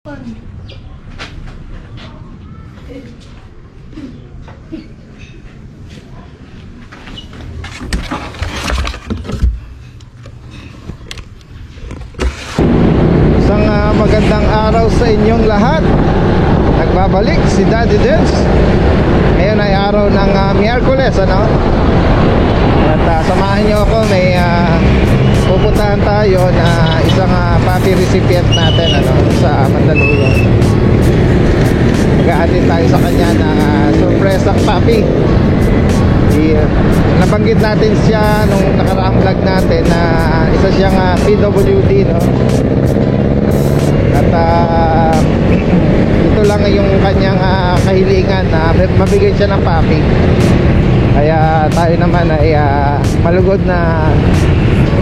Isang magandang araw sa inyong lahat. Nagbabalik si Daddy Dens. Ngayon ay araw ng Miyerkules, ano? At samahan nyo ako, may pupuntahan tayo na isang puppy recipient natin, ano, sa Mandaluyong. Mag-aatin tayo sa kanya ng surpresang puppy. Nabanggit natin siya nung nakaraang vlog natin na isa siyang PWD, no? At ito lang yung kanyang kahilingan na mabigyan siya ng puppy. Kaya tayo naman ay malugod na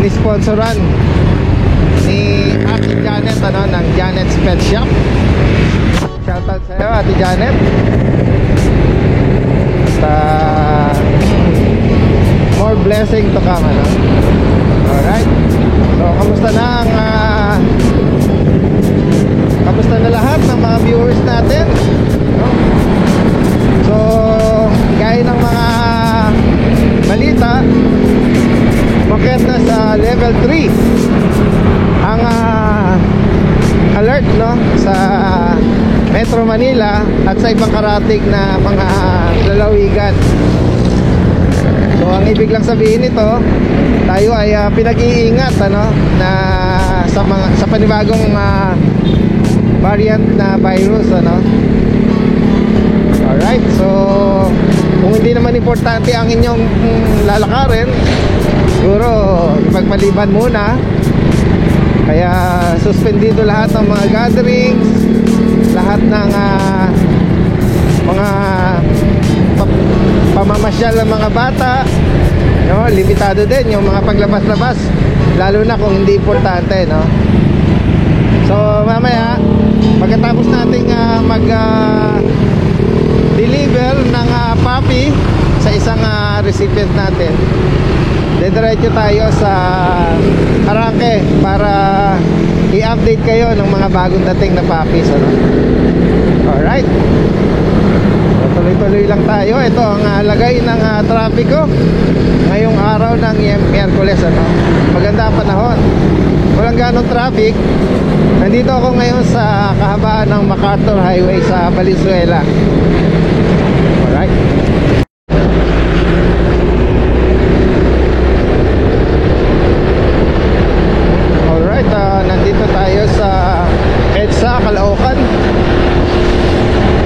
inisponsoran ni Ate Janet, ano, ng Janet's Pet Shop. Shoutout sa'yo, Ate Janet. At more blessing to come, ano? Alright. So, kamusta na lahat ng mga viewers natin, no? So, gaya ng mga balita, umakyat na sa level 3 ang alert, no, sa Metro Manila at sa ibang karatig na mga lalawigan. So, ang ibig lang sabihin nito, tayo ay pinag-iingat, ano, na sa panibagong variant na virus, ano. Alright, so kung hindi naman importante ang inyong lalakarin, siguro ipagpaliban muna. Kaya suspendido lahat ng mga gatherings, lahat ng mga pamamasyal ng mga bata, no? Limitado din yung mga paglabas-labas, lalo na kung hindi importante, no? So mamaya, pagkatapos nating deliver ng puppy sa isang recipient natin, diretso tayo sa Arangke para i-update kayo ng mga bagong dating na puppies, ano? Alright, so, tuloy-tuloy lang tayo. Ito ang lagay ng trapiko ngayong araw ng Miyerkules, ano? Maganda ang panahon, walang ganong traffic. Nandito ako ngayon sa kahabaan ng MacArthur Highway sa Valenzuela. Alright. Alright, nandito tayo sa EDSA, Caloocan.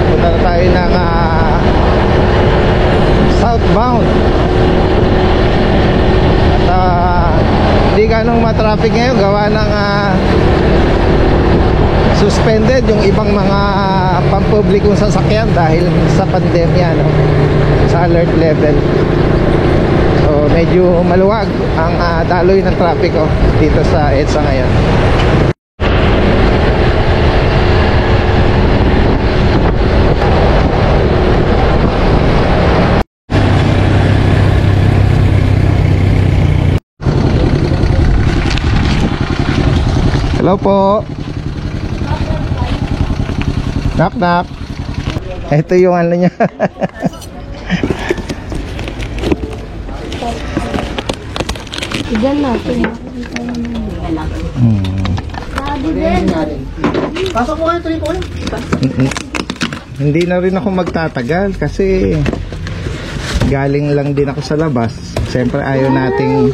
Punta na tayo ng southbound. At hindi ganong matraffic ngayon, gawa ng suspended yung ibang mga pampublikong sasakyan dahil sa pandemya, no? Sa alert level. So medyo maluwag ang daloy ng trapiko dito sa EDSA ngayon. Hello po. Knock knock. Ito yung ano niya. Diyan natin. Pasok mo kayo, tuloy po. Hindi na rin ako magtatagal kasi galing lang din ako sa labas. Siyempre ayaw nating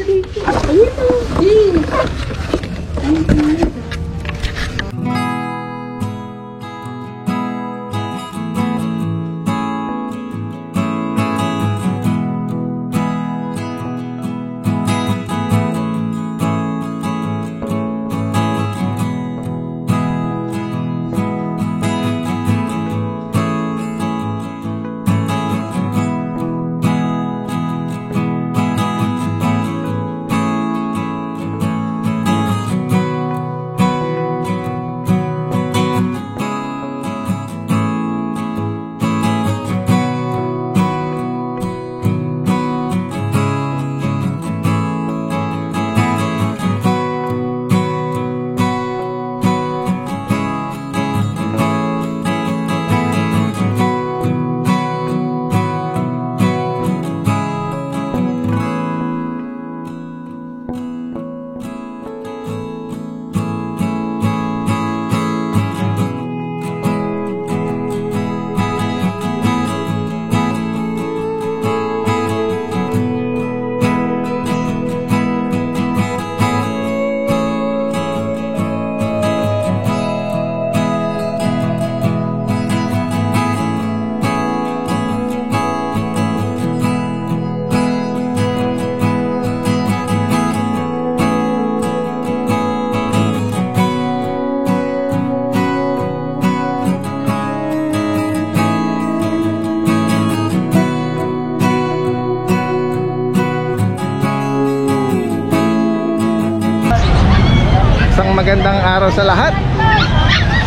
sa lahat.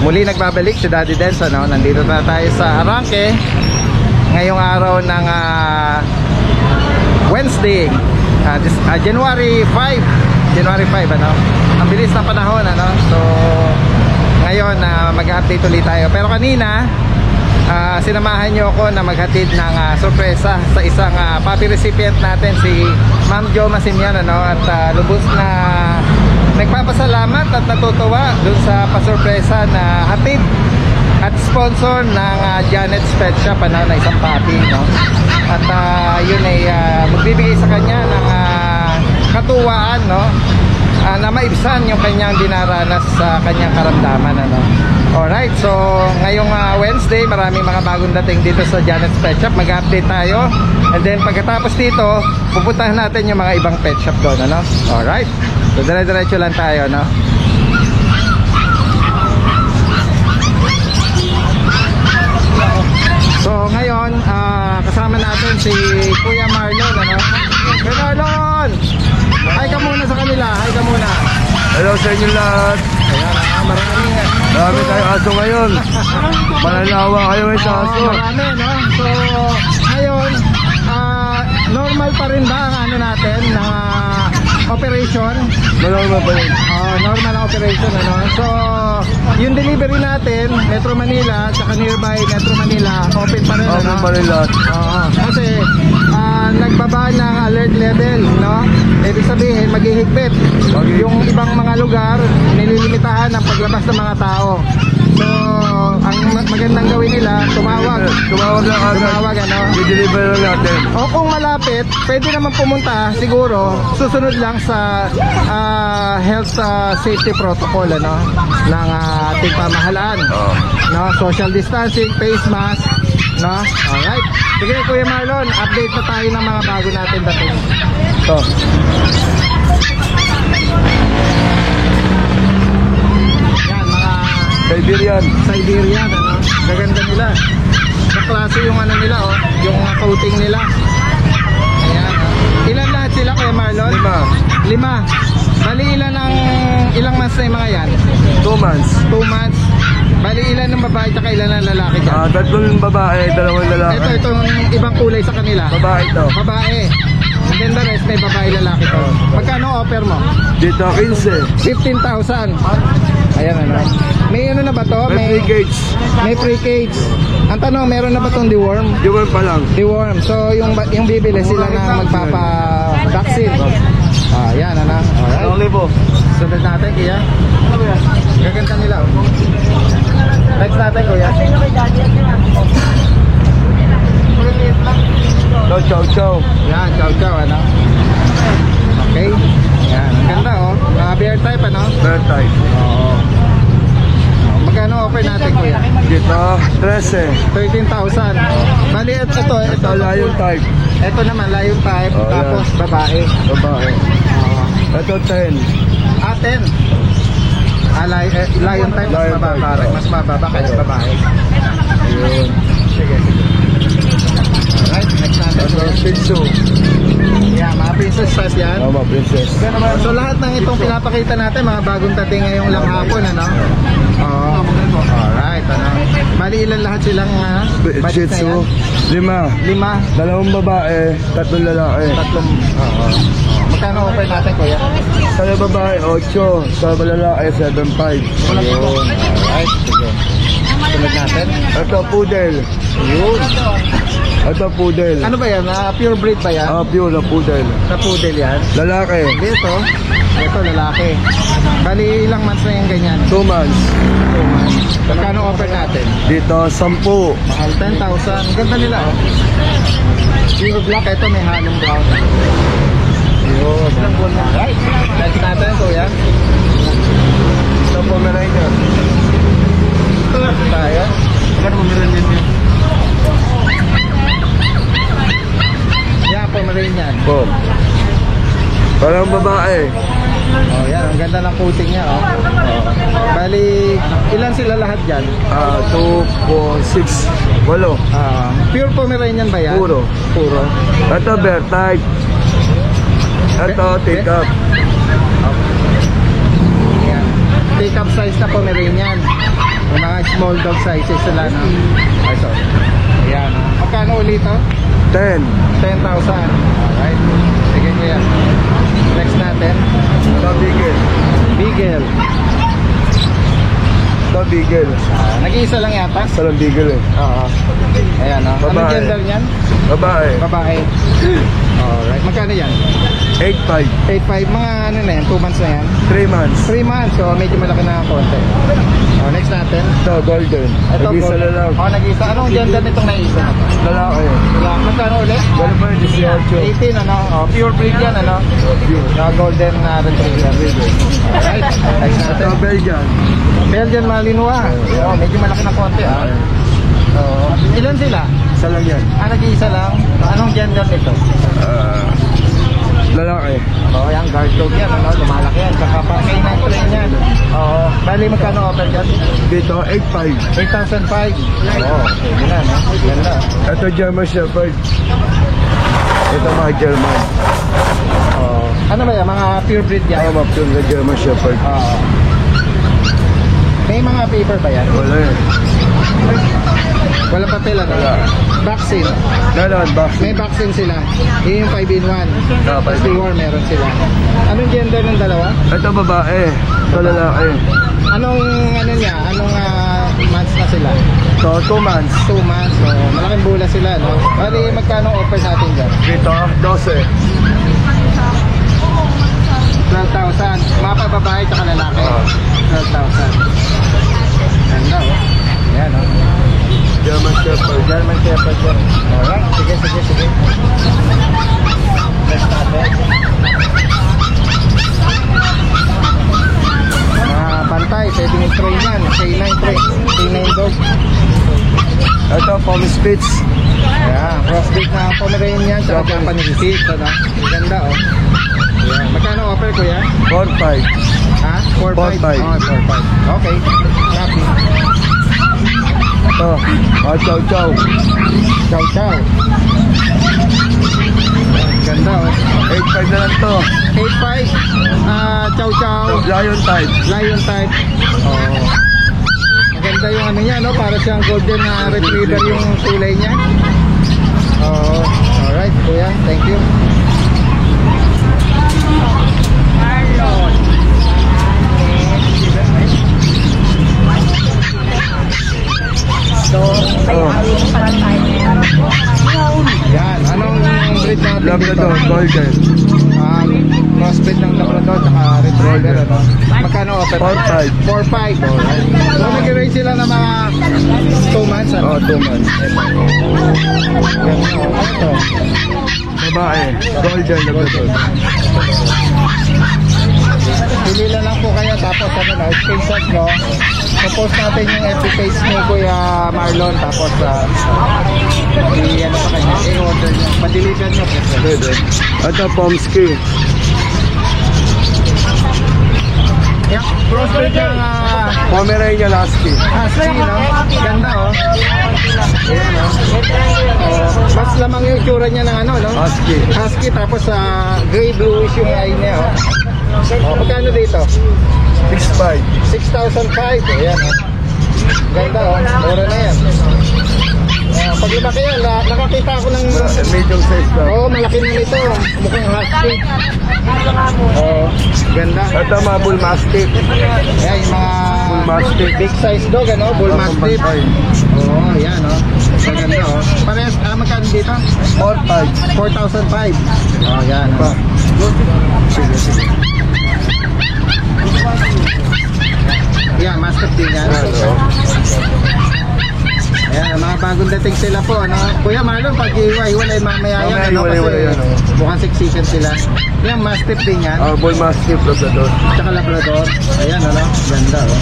Muli nagbabalik si Daddy Dens, ano? Nandito na tayo sa Arangke ngayong araw ng Wednesday, January 5, ano? Ang bilis ng panahon, ano? So ngayon mag-update ulit tayo. Pero kanina sinamahan nyo ako na maghatid ng sorpresa sa isang puppy recipient natin, si Ma'am Jo Masimian, ano? At lubos na nagpapasalamat at natutuwa dun sa pasorpresa na hatid at sponsor ng Janet's Pet Shop, ano, na isang puppy, no? At yun ay magbibigay sa kanya ng katuwaan, no? Na maibsan yung kanyang dinaranas sa kanyang karamdaman, ano. Alright, so ngayong Wednesday, maraming mga bagong dating dito sa Janet's Pet Shop. Mag-update tayo, and then pagkatapos dito, pupuntahan natin yung mga ibang pet shop doon, ano. Alright, so dire-diretso lang tayo, no. So ngayon, kasama natin si Kuya Marlon, ano. Kuya Marlon, hi ka muna sa kanila, hi ka muna. Hello sa inyo lahat. Ayan, maraming Marami tayong aso ngayon. Mananawa kayo sa aso. marami, no? So ngayon, normal pa rin ba ang ano natin na operation? Malawang pa rin. Normal ang operation, ano? So yung delivery natin, Metro Manila at nearby Metro Manila, open pa rin, Open ano? pa rin lahat. Oo, kasi nagbaba ng alert level, no? Ibig sabihin, maghihigpit. Yung ibang mga lugar, nililimitahan ang paglabas ng mga tao. So, ang magandang gawin nila, tumawag. Tumawag lang agad. Tumawag, ano? I-deliver lang natin. O kung malapit, pwede naman pumunta, siguro, susunod lang sa health safety protocol, ano? Ng ating pamahalaan. Oo. No, social distancing, face mask, no? Alright. Sige, Kuya Marlon, update na tayo ng mga bago natin dating. So, yan, mga Siberian. Siberian, ano? Gaganda nila. Sa klase yung ano nila, oh, yung coating nila. Ayan, oh. Ilan lahat sila, Kuya Marlon? 5. 5. Bali ilang months na yung mga yan? 2 months. 2 months. Bali ilan ng babae at ilan ng lalaki dyan? 3 babae, 2 lalaki. Itong ibang kulay sa kanila. Babae to. Babae. And then the rest may babae lalaki to. Magkano offer mo? Dito 15. 15,000. Ayan, ano. May ano na ba to? May free cage. May free cage. Ang tanong, meron na ba tong deworm? Diwan pa lang. Deworm. So yung bibili sila na magpapa-vaccine. Ayan, ano. Alright. Only po. Sunod natin, Kuya. Gaganda nila, oh. Next natin, Kuya. No, chow chow. Yan, chow chow, ano. Okay. Yan, ang ganda, oh. Bear type, ano. Bear type. Oo. Magkano offer natin, Kuya? Dito 13. 13,000. Bali, ito Ito lion type. ito naman, lion type, Oh, tapos babae. Babae. Oo. Ito 10. 10. Lion type, mas Lion mababa. type. Mas mababa kaysa babae. Ayun. Sige, sige. Alright, next natin. Ito Shih Tzu. Yeah, mga princess type yan. Tama, princess. So lahat ng itong pinapakita natin, mga bagong dating ngayong lang hapon, ano? Oo. Alright, ano? Bali ilan lahat silang Shih budget na Tzu. yan? 5. 5. 2 babae, 3 lalaki. Tatlong, oo. Magkano offer natin, Kuya? Sa babae 8, sa lalaki 7.5. Ayun. Alright, sige. Sunod natin. Ito poodle. Yun. Ito poodle. Ano ba yan? Pure breed ba yan? Pure na poodle. Sa poodle yan? Lalaki. Dito, ito lalaki. Bali ilang months na yung ganyan? 2 months. 2 months. Magkano offer natin? Dito 10. Mahal, 10,000. Ganda nila, oh. Pure black, ito may halong brown. Yun. Alright. Next natin, Kuya. Ito Pomeranian. Tayo. Magkano Pomeranian yun? Yan, Pomeranian. Po. Parang babae. Oh, yan. Ang ganda ng coating niya, oh. Bali, ilan sila lahat dyan? 2, 4, 6, 8. Pure Pomeranian ba yan? Puro. Puro. Ito bear type. Ito take up. Yan. Take-up size na Pomeranian. Yung mga small dog sizes sila, no? Ito. Ayan. Magkano ulit ito? 10. 10,000. Alright. Sige ko yan. Next natin. Ito bigel. Beagle. Ito bigel. Nag-iisa lang yata? Isa lang bigel eh. Oo. Ayan, no? Anong Babae. gender niyan? Babae. Babae. Alright. Magkano yan? 8.5. 8.5. Mga ano na yan? 2 months na yan? 3 months. 3 months. So, medyo malaki na konti. Next natin. Ito golden. Ito, Nag-isa gold. lang. Nag-isa. Anong gender nitong naisa? Lalaki. Yan. Magkano ulit? Ganun pa yung 18. 18, ano? Pure breed yan, ano? Golden retriever. Alright. Next Ito natin. Belgian. Belgian Malinois. Medyo malaki na konti, ah. Ilan sila? Isa lang yan. Nag-iisa lang. Anong gender nito? Lalaki. Yan, guard dog yan, ano? Lumalaki yan. Saka pa K9 train yan. Bali, magkano offer dyan? Dito 8.5. 8,500. Sige na, no? Ganda. Ito German Shepherd. Ito mga German. Ano ba yan? Mga pure breed yan? Ako mapun na German Shepherd. May mga paper ba yan? Wala yan. Walang papel, ano? Wala. Vaccine. Ganon, May vaccine. vaccine sila. Yun yung 5-in-1. Ah, 5-in-1. Steward meron sila. Anong gender ng dalawa? Ito babae. Ito lalaki. Anong ano niya? Anong months na sila? So 2 months. 2 months. So, malaking bula sila, no? Bali, magkano offer natin dyan? Dito 12. 12,000. Mga pababae tsaka lalaki. 12,000. Ganda, oh. Ayan, oh. German Shepherd. German Shepherd yan. Alright, sige. Next natin. Pantay, pwedeng i-train yan. K9 train. K9 dog. Ito Pommy Spitz. Ayan, crossbreed na Pomeranian tsaka Japanese Spitz, ano? Ganda, oh. Ayan. Magkano offer ko yan? 4.5. Ha? 4.5? 4.5. Oh, 4.5. Okay. Happy. Ito. Mga chow chow. Chow. Ganda, oh. 8.5 na lang to. 8.5. Chow. Lion type. Lion type. Oh. Maganda yung ano niya, no? Para siyang golden retriever yung kulay niya. Oh. Alright, kuya. Thank you. Oh. Yan. Anong breed natin Labrador. dito? Golden. Crossbreed ng Labrador at retriever, ano? Magkano offer? 4.5. 4.5. Alright. So, nag-rate sila ng mga 2 months, ano? Oh, 2 months. Yan, oh. Ito. Babae. Golden Labrador. Pili na lang po kayo tapos ano na, screenshot nyo. Post natin yung FB page ni Kuya Marlon tapos i-ano sa kanya, i-order nyo. Pa-deliver nyo. Pwede. Ito Pomsky. Yeah, crossbreed ng Pomeranian Husky. husky, no? Ganda, oh. Ayan, oh. Mas lamang yung itsura niya ng ano, no? Husky. Husky tapos gray bluish yung eye niya, oh. Magkano dito? 6.5. 6,500. Ayan, oh. Ganda, oh. Mura na yan. Pag lumaki yan, nakakita ako ng... Medium size lang. Oo, malaki na nito. Mukhang husky. Oo, ganda. Ito mga Bull Mastiff. Ayan, yung mga... Bull Mastiff. Big size dog, ano? Bull Mastiff. Oo, ayan, oh. Maganda, oh. Parehas, magkano dito? 4.5. 4,500. Oh, ayan, oh. Sige. Yan, master din yan. Ayan, mga bagong dating sila po, ano? Kuya Marlon, pag iwa-iwalay mamaya yan, ano? Iwalay yan, Kasi mukhang siksikan sila. Yan, mastiff din yan. Bull Mastiff Labrador. Tsaka Labrador. Ayan, ano? Ganda, oh.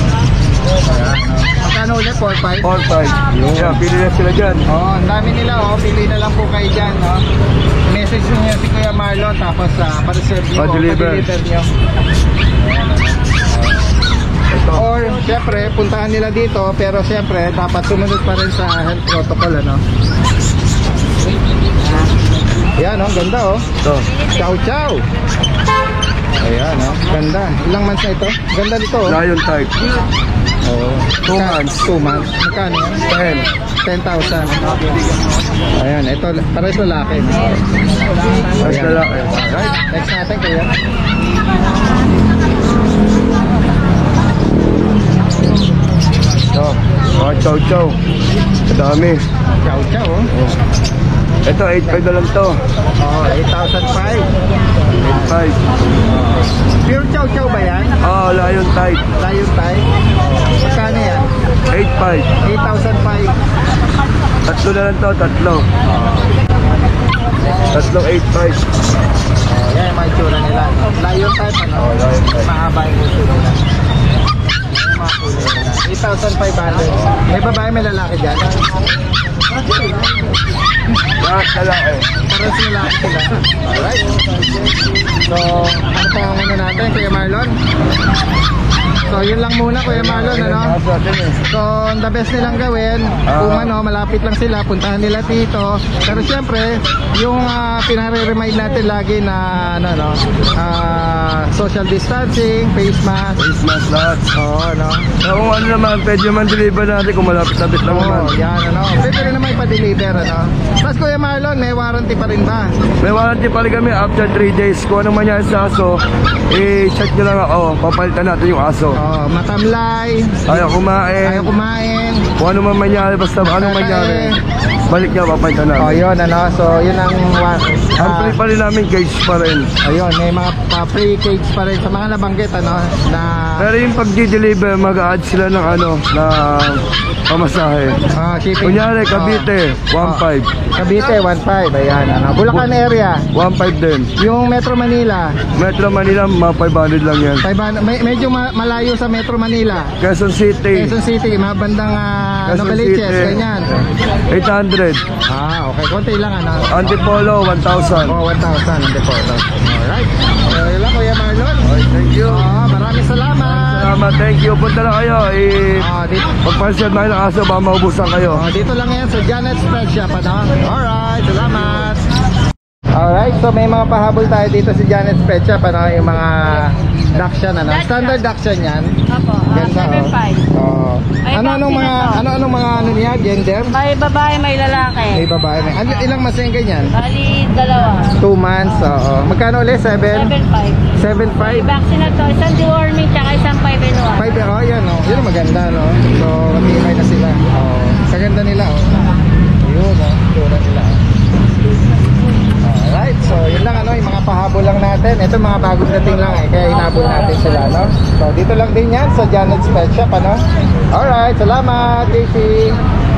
Ayan, oh. Magkano ulit? 4,500? 4.5. Yan, pili na sila dyan. Oh, ang dami nila, oh. Pili na lang po kayo dyan, no? Message nyo si Kuya Marlon, tapos pa-reserve nyo, Pa-deliver. pa-deliver nyo. Ayan, ano? Ito. Or, syempre, puntahan nila dito, pero syempre, dapat sumunod pa rin sa health protocol, ano? Yan, oh, ganda, oh. Ito. Chow. Ayan, oh. Ganda. Ilang months na ito? Ganda dito, oh. Lion type. Oh. 2 months. 2 months. Magkano yan? 10,000. Ayan, ito. Pares lalaki. Mas Ayan. lalaki. Alright, next natin, kuya. Ito. Mga chow chow. Kadami. Chow chow, oh. Ito, 8.5 na lang to. Oh, 8,005. 8.5. Pure chow chow ba yan? Oh, lion type. Lion type? Magkano yan? 8.5. 8,005. Tatlo na lang to, tatlo. Tatlong 8.5. Oh, yan yung mga itsura nila. Lion type, ano? Oh, lion type. Mahaba yung uso nila. Yan yung mga kulay nila. 8,500. May babae, may lalaki dyan. Lahat lalaki. Pares lalaki sila. Alright. So, ano pa ang ano natin, Kuya Marlon? So, yun lang muna, Kuya Marlon, ano? So, the best nilang gawin, kung ano, malapit lang sila, puntahan nila dito. Pero syempre, yung pinare-remind natin lagi na, ano, no, social distancing, face mask. Christmas lahat. Oo, ano. So, kung ano naman, pwede naman deliver natin kung malapit-lapit lang naman. Oo, yan, ano. Pwede rin naman ipa-deliver, ano. Tapos, Kuya Marlon, may warranty pa rin ba? May warranty pa rin kami after 3 days. Kung ano mangyari sa aso, i-check nyo lang ako. Papalitan natin yung aso. Oh, matamlay, Ayaw kumain. ayaw kumain. Kung ano man mangyari, basta ano mangyari, balik niya, papalitan Oh, natin. yun, ano. So, yun ang Ang free pa rin namin, cage pa rin. ayun, may mga free cage pa rin sa mga nabanggit, ano, na Pero yung pag-deliver, mag-a-add sila ng ano, na pamasahe. shipping. Kunyari, Cavite, 1.5. Cavite, 1.5. Ayan, ano. Bulacan area. 1.5 din. Yung Metro Manila, Metro Manila, mga 500 lang yan. 500, medyo malayo sa Metro Manila. Quezon City, Quezon City, mga bandang Novaliches, ganyan. 800. Okay, konti lang, ano. Antipolo, 1,000. 1,000 ang depoto. Alright. So, yun lang, Kuya Marlon. Okay, thank you. Maraming salamat. Salamat, thank you. Punta na kayo. Dito, Pagpansin na ng aso, baka maubusan kayo. dito lang yan sa Janet's Pet Shop, ano. Alright, salamat. Alright, so may mga pahabol tayo dito sa Janet's Pet Shop, ano, yung mga Dachshund, ano. Standard Dachshund yan. Opo, Ganda, 7.5. oh. May Anong mga, vaccine na to. mga ano niya, gender? May babae, may lalaki. May babae, may, ilang months yung ganyan? Bali, 2. 2 months, oo. Magkano ulit? 7? 7.5. 7.5? Vaccine na to, isang deworming tsaka isang 5 and 1. 5, oh, yan, oh. Yun ang maganda, no? So, matibay na sila. Oh. Sa ganda nila, oh. Yun, oh. Tura nila, oh. Alright, so yun lang, ano, yung mga pahabol lang natin. Ito mga bagong dating lang, eh. Kaya hinabol natin sila, no? So, dito lang din yan sa Janet's Pet Shop, ano? Alright, salamat, Casey.